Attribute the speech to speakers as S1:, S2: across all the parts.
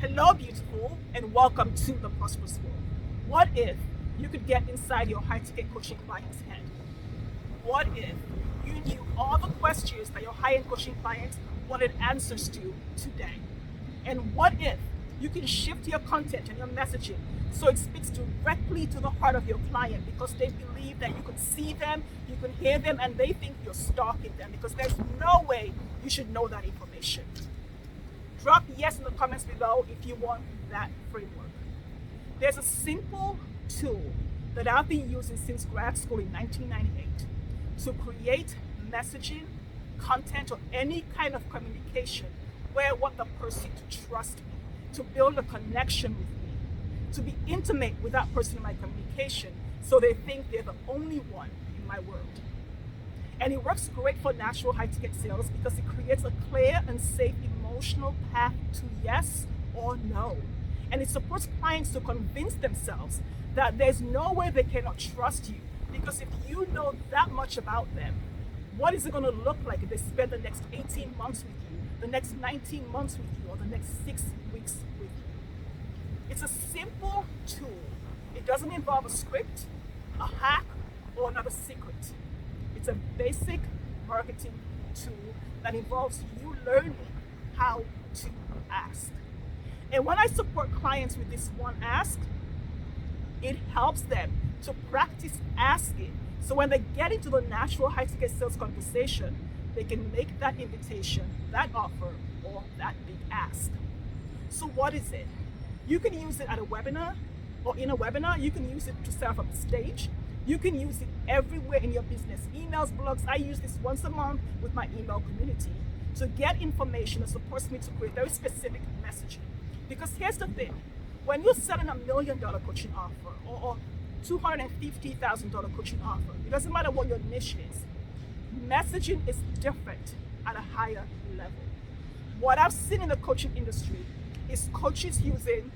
S1: Hello, beautiful, and welcome to the Prosperous World. What if you could get inside your high-ticket coaching client's head? What if you knew all the questions that your high-end coaching clients wanted answers to today? And what if you can shift your content and your messaging so it speaks directly to the heart of your client because they believe that you can see them, you can hear them, and they think you're stalking them because there's no way you should know that information. Drop yes in the comments below if you want that framework. There's a simple tool that I've been using since grad school in 1998 to create messaging, content, or any kind of communication where I want the person to trust me, to build a connection with me, to be intimate with that person in my communication so they think they're the only one in my world. And it works great for natural high-ticket sales because it creates a clear and safe emotional path to yes or no. And it supports clients to convince themselves that there's no way they cannot trust you because if you know that much about them, what is it going to look like if they spend the next 18 months with you, the next 19 months with you, or the next 6 weeks with you? It's a simple tool. It doesn't involve a script, a hack, or another secret. It's a basic marketing tool that involves you learning how to ask. And when I support clients with this one ask, it helps them to practice asking. So when they get into the natural high-ticket sales conversation, they can make that invitation, that offer, or that big ask. So what is it? You can use it at a webinar, or in a webinar. You can use it to set up a stage. You can use it everywhere in your business. Emails, blogs. I use this once a month with my email community to get information that supports me to create very specific messaging. Because here's the thing. When you're selling $1 million coaching offer or $250,000 coaching offer, it doesn't matter what your niche is, messaging is different at a higher level. What I've seen in the coaching industry is coaches using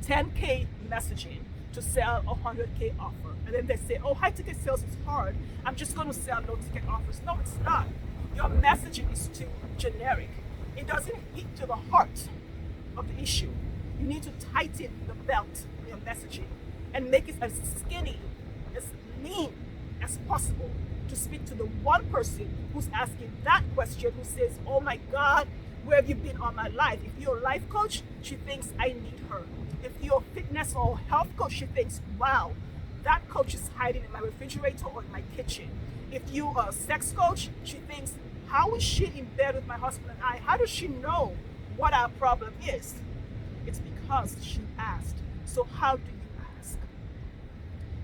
S1: 10K messaging to sell a 100K offer. And then they say, oh, high ticket sales is hard. I'm just going to sell low ticket offers. No, it's not. Your messaging is too generic. It doesn't hit to the heart of the issue. You need to tighten the belt in your messaging and make it as skinny, as lean as possible to speak to the one person who's asking that question, who says, oh my God, where have you been all my life? If you're a life coach, she thinks I need her. If you're a fitness or health coach, she thinks, wow, that coach is hiding in my refrigerator or in my kitchen. If you're a sex coach, she thinks, how is she in bed with my husband and I? How does she know what our problem is? It's because she asked. So how do you ask?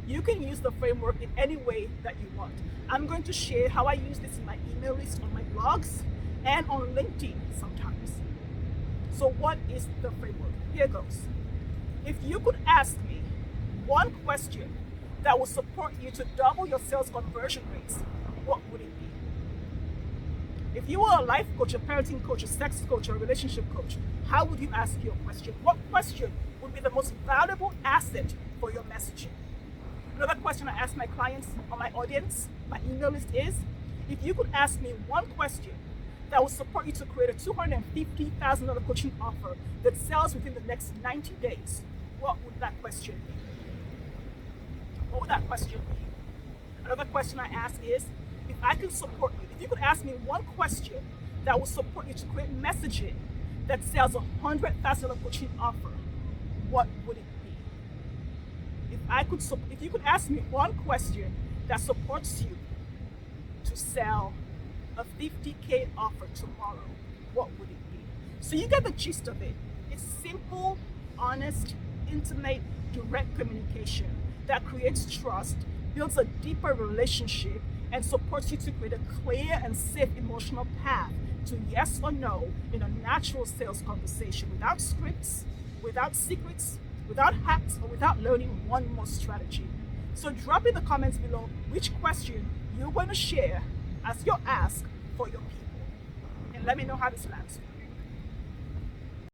S1: You can use the framework in any way that you want. I'm going to share how I use this in my email list, on my blogs, and on LinkedIn sometimes. So what is the framework? Here goes. If you could ask me one question that will support you to double your sales conversion rates, what would it be? If you were a life coach, a parenting coach, a sex coach, or a relationship coach, how would you ask your question? What question would be the most valuable asset for your messaging? Another question I ask my clients or my audience, my email list is, if you could ask me one question that will support you to create a $250,000 coaching offer that sells within the next 90 days, what would that question be? What would that question be? Another question I ask is, if I could support you, if you could ask me one question that will support you to create messaging that sells a $100,000 coaching offer, what would it be? If you could ask me one question that supports you to sell a 50K offer tomorrow, what would it be? So you get the gist of it. It's simple, honest, intimate, direct communication that creates trust, builds a deeper relationship, and supports you to create a clear and safe emotional path to yes or no in a natural sales conversation without scripts, without secrets, without hacks, or without learning one more strategy. So drop in the comments below which question you're going to share as your ask for your people. And let me know how this lands.